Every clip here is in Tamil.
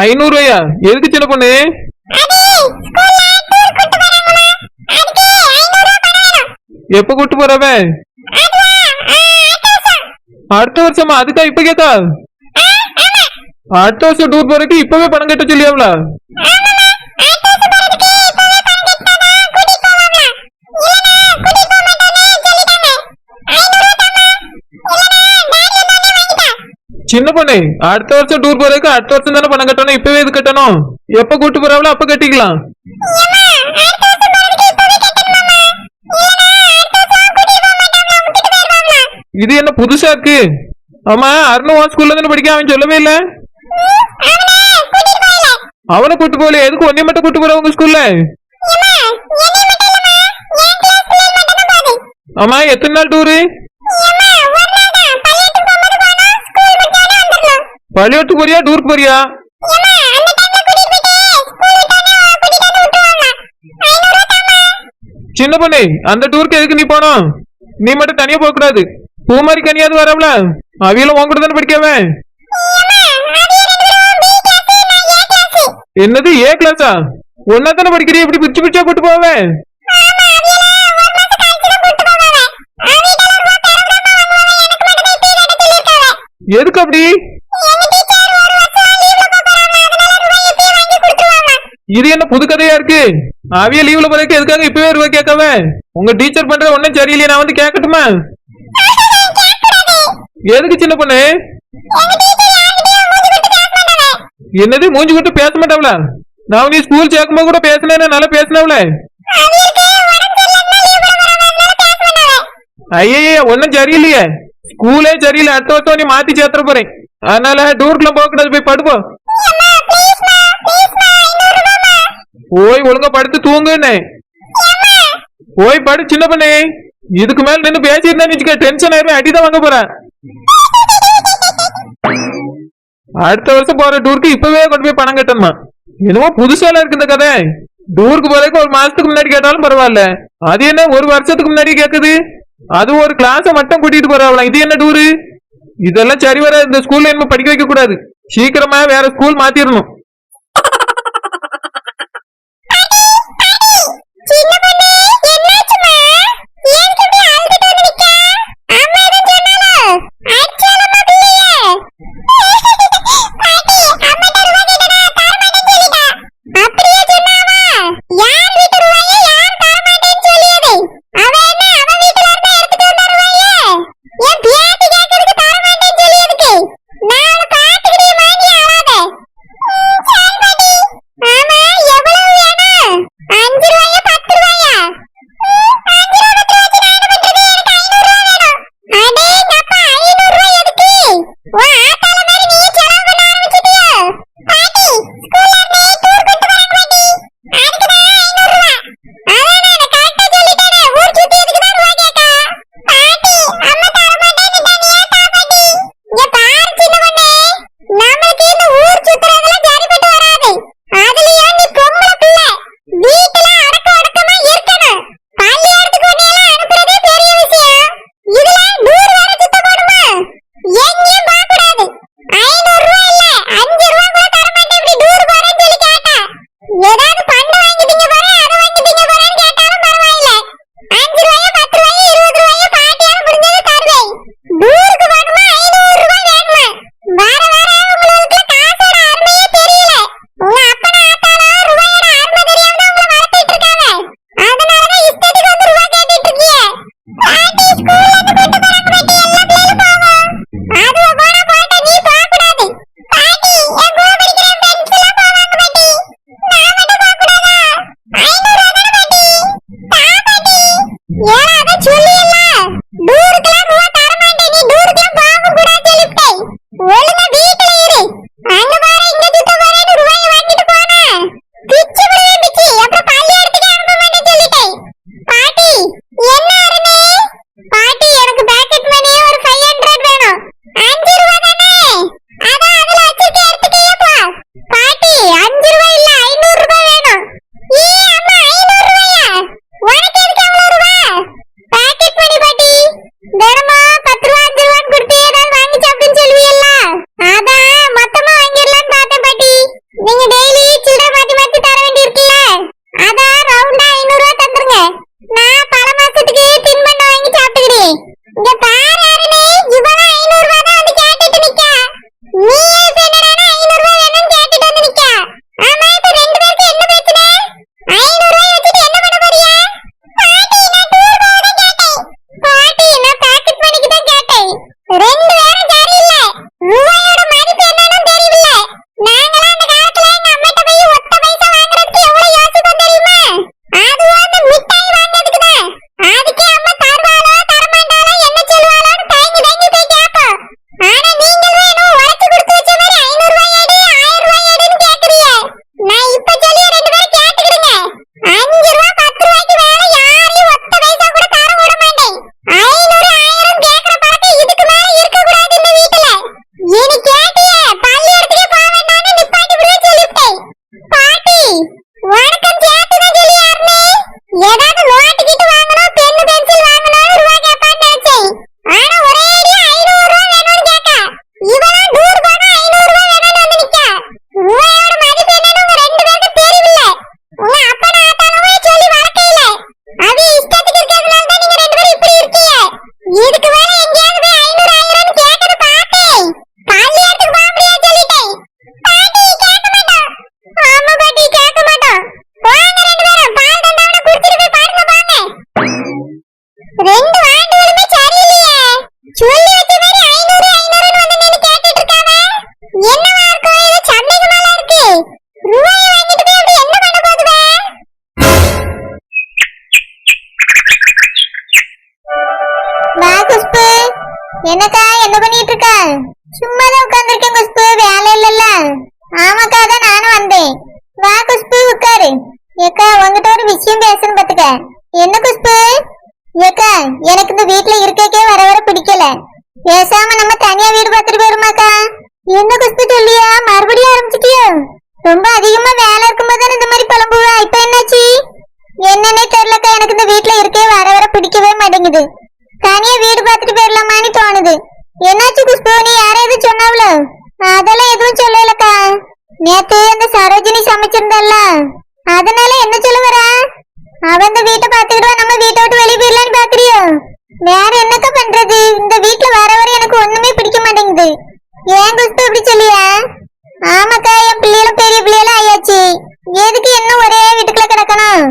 500 எதுக்கு சின்ன பொண்ணு? எப்ப கூட்டு போறவ? அடுத்த வருஷமா? அதுக்கா இப்ப கேக்கா? அடுத்த வருஷம் டூர் போறதுக்கு இப்பவே பணம் கட்ட சொல்லியாவல? சின்ன பொண்ணு, அடுத்த வருஷம் டூர் போறதுக்கு அடுத்த வருஷம் தானே பணம் கட்டணும், இப்பவே இது கட்டணும். எப்ப கூட்டு போறாவளோ அப்ப கட்டிக்கலாம். இது என்ன புதுசா இருக்கு? ஆமா, அருண் ஸ்கூல்ல தானே படிக்க, அவன் சொல்லவே இல்ல. அவனை கூட்டு போல, எதுக்கு ஒன்னே மட்டும் கூட்டு போற உங்க ஸ்கூல்ல? ஆமா, எத்தனை நாள் டூரு? பள்ளியோட்டு போறியா டூருக்கு போறியா? சின்ன பொண்ணு, அந்த டூருக்கு எதுக்கு நீ போனோம்? நீ மட்டும் தனியா போக கூடாது. பூமாரி கனியாவது வரவல, அவியெல்லாம் உன் கூட தானே படிக்காம. என்னது ஏ கிளாஸா? ஒன்னா தானே படிக்கிறிய, இப்படி பிச்சு பிச்சா கூட்டு போவேன். எதுக்கு அப்படி? இது என்ன புது கதையா இருக்கு? அவிய லீவ்ல போறதுக்கு எதுக்காக இப்பவே ரூபா கேட்காம? உங்க டீச்சர் பண்றது ஒன்னும் சரியில்லையா, நான் வந்து கேட்கட்டுமா? எதுக்கு சின்ன பொண்ணு? என்னது மூஞ்சி விட்டு பேச மாட்டாவளா? நான் நீ ஸ்கூல் சேர்க்கும்போது கூட பேசினேன், நல்லா பேசினவள. ஐயே ஒன்னும் சரியில்லையே, ஸ்கூலே சரியில்லை. அடுத்த வருஷம் நீ மாத்தி சேர்த்துற போறேன். அதனால டூருக்குலாம் போக கூடாது, போய் படுப்போம். போய் ஒழுங்கா படுத்து தூங்குன்னு. போய் படு சின்ன பண்ணே. இதுக்கு மேல நின்று பேசியிருந்தா டென்ஷன் ஆயிரும், அடிதான் வாங்க போறேன். அடுத்த வருஷம் போற டூருக்கு இப்பவே கொண்டு போய் பணம் கட்டணுமா? என்னமோ புதுசால இருக்கு இந்த கதை. டூருக்கு போறதுக்கு ஒரு மாசத்துக்கு முன்னாடி கேட்டாலும் பரவாயில்ல, அது என்ன ஒரு வருஷத்துக்கு முன்னாடி கேக்குது? அது ஒரு கிளாஸ மட்டும் கூட்டிட்டு போறாவலாம், இது என்ன டூரு? இதெல்லாம் சரி வர. இந்த ஸ்கூல்ல என்ன படிக்க வைக்க கூடாது, சீக்கிரமா வேற ஸ்கூல் மாத்திரணும். பேசாம நம்ம தனியா வீடு பார்த்துட்டு போயிருமாக்கா. என்ன குஷ்பு சொல்லியா மறுபடியும் ஆரம்பிச்சிட்டியோ? ரொம்ப அதிகமா வேலை இருக்கும்போது தானே இந்த மாதிரி புலம்புவா. இப்ப என்னாச்சு? என்னன்னே தெரியலக்கா, எனக்கு இந்த வீட்டுல இருக்கே வர வர பிடிக்கவே மாட்டேங்குது. தனியா வீடு பார்த்துட்டு போயிடலாமான்னு தோணுது. என்னாச்சு குஷ்பு, நீ யாரும் எதுவும் சொன்னாவளோ? அதெல்லாம் எதுவும் சொல்லலக்கா. நேத்து அந்த சரோஜினி சமைச்சிருந்தல்ல, அதனால என்ன சொல்ல வர? அவ இந்த வீட்டை பாத்துக்கிடுவா, நம்ம வீட்டை விட்டு வெளியே போயிடலான்னு பாக்குறியோ? வேற என்னக்கா பண்றது? இந்த வீட்டுல வர வர எனக்கு ஒண்ணுமே பிடிக்க மாட்டேங்குது. ஏன் குஷ்பு இப்படி சொல்லியா? ஆமாக்கா, என் பிள்ளைகளும் பெரிய பிள்ளைகளும் ஆயாச்சு. எதுக்கு இன்னும் ஒரே வீட்டுக்குள்ள கிடக்கணும்?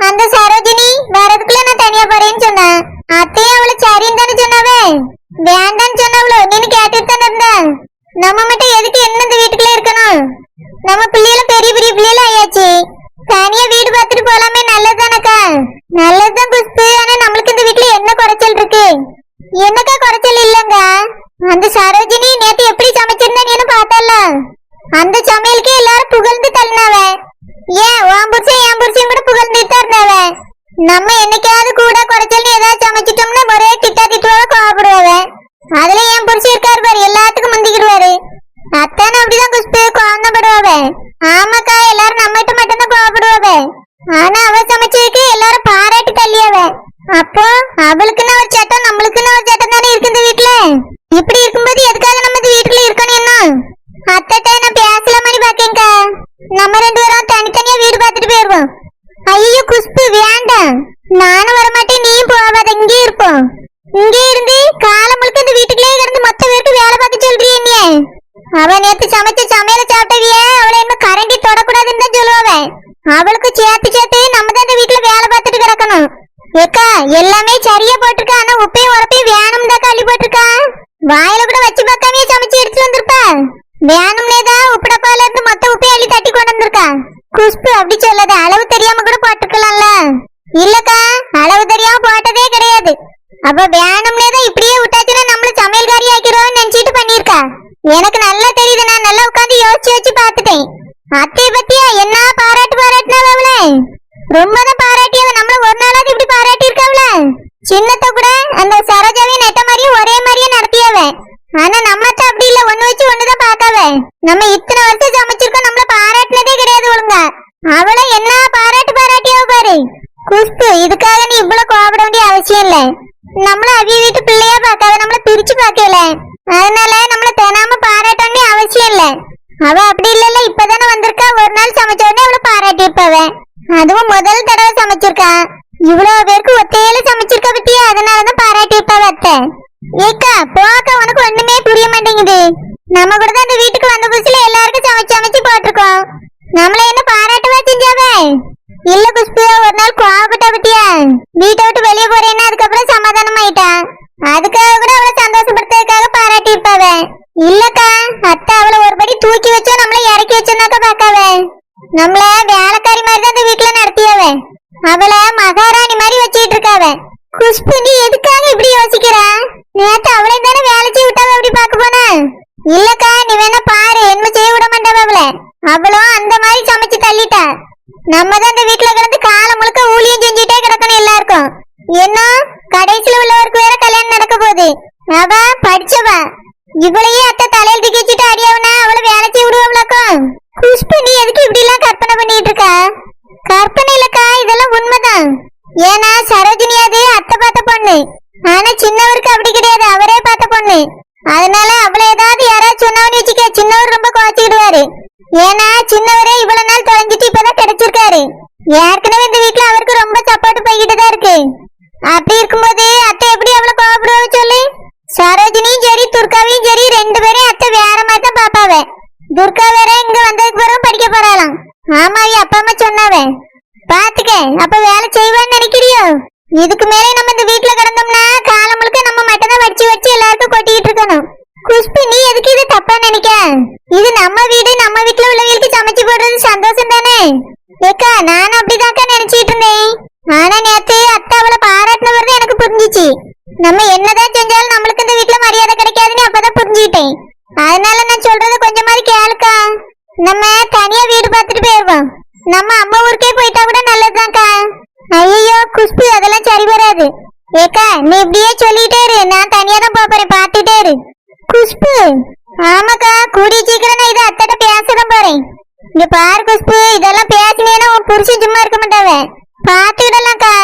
அந்த சரோஜினி வரதுக்குள்ள நான் தனியா போறேன்னு சொன்னேன். அத்தையும் அவளை சரின்னு தானே சொன்னாவே, வேண்டான்னு சொன்னாவளோ? நீனு கேட்டுட்டு தானே இருந்த. நம்ம மட்டும் எதுக்கு என்ன இந்த வீட்டுக்குள்ள இருக்கணும்? நம்ம பிள்ளைகளும் பெரிய பெரிய பிள்ளைகளும் ஆயாச்சு. தனியா வீடு பார்த்துட்டு போலாமே. நல்லதுதானக்கா? நல்லதுதான் குஷ்பு. ஆனா நம்மளுக்கு இந்த வீட்டுல என்ன குறைச்சல் இருக்கு? என்னக்கா குறைச்சல் இல்லங்க. அந்த சரோஜினி நேத்து எப்படி சமைச்சிருந்தா நீனு பார்த்தல. அந்த சமையலுக்கு எல்லாரும் புகழ்ந்து தள்ளினாவ. ஏன் உன் புருஷன் என் புருஷன் கூட புகழ்ந்துட்டு இருந்தாவ. நம்ம என்னைக்காவது கூட குறைச்சல் ஏதாவது சமைச்சிட்டோம்னா ஒரே திட்டுவாவ, கோவப்படுவாவ. அதுல என் புருஷன் இருக்காரு பாரு, எல்லாத்துக்கும் முந்திக்கிடுவாரு. அத்தான அப்படிதான் குஷ்பு, கோவப்படுவாவ. ஆமாக்கா, எல்லாரும் நம்மகிட்ட மட்டும்தான் கோவப்படுவாவ. ஆனா அவ சமைச்சதுக்கு எல்லாரும் பாராட்டி தள்ளியாவ. அப்போ அவளுக்குன்னு ஒரு சட்டம், நம்மளுக்குன்னு ஒரு சட்டம் தானே இருக்கு இந்த வீட்டுல. இப்படி இருக்கும்போது எதுக்காக நம்ம இந்த வீட்டுல இருக்கணும்? என்ன அத்தை நான் பேசல மாதிரி பாக்கேங்கா. நம்ம ரெண்டு பேரும் தனித்தனியா வீடு பார்த்துட்டு போயிருவோம். ஐயோ குஷ்பு வேண்டாம், நானும் வரமாட்டேன், நீயும் போவாத, இங்கே இருப்போம். இங்கே இருந்து காலம் முழுக்க இந்த வீட்டுக்குள்ளே இருந்து மொத்த பேருக்கு வேலை பார்க்க சொல்றியே நீ. அவ நேத்து சமைச்ச சமையல சாப்பிட்டவிய, அவளை இன்னும் கரண்டி தொடக்கூடாதுன்னு தான் சொல்லுவாவ. அவளுக்கு சேர்த்து சேர்த்து நம்ம தான் இந்த வீட்டுல வேலை பார்த்துட்டு கிடக்கணும். ஏக்கா எல்லாமே சரியா போட்டிருக்கா, ஆனா உப்பையும் உரப்பையும் வேணும் தான் அள்ளி போட்டிருக்கா. வாயில கூட வச்சு பார்க்காமே சமைச்சு எடுத்துட்டு வந்திருப்பா. வேணும்னேதான் உப்பு டப்பால இருந்து மொத்த உப்பையும் அள்ளி தட்டி கொண்டு வந்திருக்கா. குஷ்பு அப்படி சொல்லாத, அளவு தெரியாம கூட போட்டுக்கலாம்ல. இல்லக்கா, அளவு தெரியாம போட்டதே கிடையாது. அப்ப வேணும்னேதான் இப்படியே விட்டாச்சுன்னா நம்மள சமையல்காரி ஆக்கிறோம்னு நினைச்சிட்டு பண்ணிருக்கா. எனக்கு நல்லா தெரியுது, நான் நல்லா உட்காந்து யோசிச்சு யோசிச்சு பாத்துட்டேன். அத்தைய பத்தியா என்ன பாராட்டுனாவ அவள. ரொம்பதான் பாராட்டியவ. நம்மள ஒரு நாளாவது இப்படி பாராட்டி இருக்காவல. சின்னத்தை கூட அந்த சரோஜாவையும் நெட்ட மாதிரியும் ஒரே மாதிரியே நடத்தியவ. ஆனா நம்மத்த அப்படி இல்ல, ஒண்ணு வச்சு ஒண்ணுதான் பாக்காவ. நம்ம இத்தனை வருஷம் சமைச்சிருக்கோம், நம்மள பாராட்டினதே கிடையாது ஒழுங்கா. அவளை என்ன பாராட்டியாவ பாரு. குஷ்பு, இதுக்காக நீ இவ்வளவு கோபப்பட வேண்டிய அவசியம் இல்ல. நம்மள அவிய வீட்டு பிள்ளையா பாக்காவ, நம்மள பிரிச்சு பாக்கல. அதனால நம்மள தெனாம பாராட்ட வேண்டிய அவசியம் இல்ல. அவ அப்படி இல்ல, இப்பதானே வந்திருக்கா. ஒரு நாள் சமைச்ச உடனே அவளை பாராட்டி இருப்பாவ. அதுவும் முதல் தடவை சமைச்சிருக்கா. இவ்வளவு பேருக்கு ஒத்தையில சமைச்சிருக்கா பத்தியா, அதனாலதான் பாராட்டி இருப்பாவ அத்தை. ஏக்கா போக்கா, உனக்கு ஒண்ணுமே புரிய மாட்டேங்குது. நம்ம கூட தான் இந்த வீட்டுக்கு வந்த புதுசுல எல்லாருக்கும் சமைச்சு போட்டிருக்கோம். நம்மள என்ன பாராட்டவா செஞ்சாவே? இல்ல குஷ்பு, ஒரு நாள் கோவப்பட்டா பத்தியா, வீட்டை விட்டு வெளியே போறேன்னா அதுக்கப்புறம் சமாதானம் ஆயிட்டா. அதுக்காக கூட அவளை சந்தோஷப்படுத்துறதுக்காக பாராட்டி இருப்பாவ. இல்லக்கா, அத்தை அவளை ஒருபடி தூக்கி வச்சோ நம்மள இறக்கி வச்சோன்னாக்கா பாக்காவ. நம்மள வேலைக்காரி மாதிரி தான் இந்த வீட்டுல நடத்தியாவ. அவளை மகாராணி மாதிரி வச்சுட்டு இருக்காவ. குஷ்பு, நீ எதுக்காக இப்படி யோசிக்கிறா? நேத்து அவளை தானே வேலை செய்ய விட்டாவ, அப்படி பாக்க போன. இல்லக்கா, நீ வேணா பாரு, என்ன செய்ய விட மாட்டாவ அவள. அவளும் அந்த மாதிரி சமைச்சு தள்ளிட்டா. நம்ம தான் இந்த வீட்டுல கிடந்து காலம் முழுக்க ஊழியம் செஞ்சுட்டே கிடக்கணும் எல்லாருக்கும். என்ன கடைசியில உள்ளவருக்கு வேற கல்யாணம் நடக்க போகுது. அவ படிச்சவா, இவளையே அத்தை தலையில் தூக்கி வச்சுட்டு அடியாவனா அவளை வேலை செய்ய விடுவாங்களாக்கும். குஷ்பு, நீ எதுக்கு இப்படி எல்லாம் கற்பனை பண்ணிட்டு இருக்கா? கற்பனை இல்லக்கா, இதெல்லாம் உண்மைதான். ஏன்னா சரோஜினி அது அத்தை பார்த்த பொண்ணு. ஆனா சின்னவருக்கு அப்படி கிடையாது, அவரே பார்த்த பொண்ணு. அதனால அவளை ஏதாவது யாராவது சொன்னான்னு வச்சுக்க, சின்னவர் ரொம்ப குறைச்சிடுவாரு. ஏன்னா சின்னவரே இவ்வளவு நாள் தொலைஞ்சிட்டு இப்பதான் கிடைச்சிருக்காரு. ஏற்கனவே இந்த வீட்டுல அவருக்கு ரொம்ப சப்போர்ட் போய்கிட்டு தான் இருக்கு. அப்படி இருக்கும்போது அத்தை எப்படி அவளை கோவப்படுவா சொல்லு? சரோஜினியும் சரி துர்காவையும் சரி ரெண்டு பேரும் அத்தை வேற மாதிரி தான் பாப்பாவ. துர்கா வேற இங்க வந்ததுக்கு பிறகு படிக்க போறாளாம். ஆமாவி அப்பா அம்மா சொன்னாவே. பாத்துக்க, அப்ப வேலை செய்வான்னு நினைக்கிறியோ? இதுக்கு மேலே நம்ம இந்த வீட்டுல கிடந்தோம்னா காலம் முழுக்க நம்ம மட்டும் தான் வச்சு வச்சு எல்லாருக்கும் கொட்டிட்டு இருக்கணும். குஷ்பு, நீ எதுக்கு இது தப்பா நினைக்க? இது நம்ம வீடு, நம்ம வீட்டுல உள்ளவங்களுக்கு சமைச்சு போடுறது சந்தோஷம் தானே. ஏக்கா, நானும் அப்படிதாக்கா நினைச்சிட்டு இருந்தேன். ஆனா நேத்து அத்தை அவளை பாராட்டினவர் எனக்கு புரிஞ்சிச்சு. நம்ம என்னதான் செஞ்சாலும் நம்மளுக்கு இந்த வீட்டுல மரியாதை கிடைக்காதுன்னு அப்பதான் புரிஞ்சுக்கிட்டேன். அதனால நான் சொல்றது கொஞ்சம் மாதிரி கேளுக்கா. நம்ம தனியா வீடு பார்த்துட்டு போயிருவோம். நம்ம அம்மா ஊருக்கே போயிட்டா கூட நல்லதுதான்க்கா. ஐயோ குஷ்பு, அதெல்லாம் சரி வராது. ஏக்கா நீ இப்படியே சொல்லிட்டே இரு, நான் தனியா தான் போறேன், பாத்துட்டே இரு. குஷ்பு, ஆமாக்கா கூடிய சீக்கிரம் நான் இதை அத்தட்ட பேசதான் போறேன். இங்க பாரு குஷ்பு, இதெல்லாம் பேசினேன்னா உன் புருஷன் சும்மா இருக்க மாட்டாவே, பாத்துக்கிடலாம்க்கா.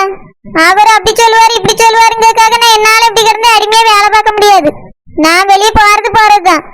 அவர் அப்படி சொல்லுவாரு இப்படி சொல்லுவாருங்கிறதுக்காக நான் என்னால இப்படி கிடந்து அருமையா வேலை பார்க்க முடியாது. நான் வெளியே போறதுதான்.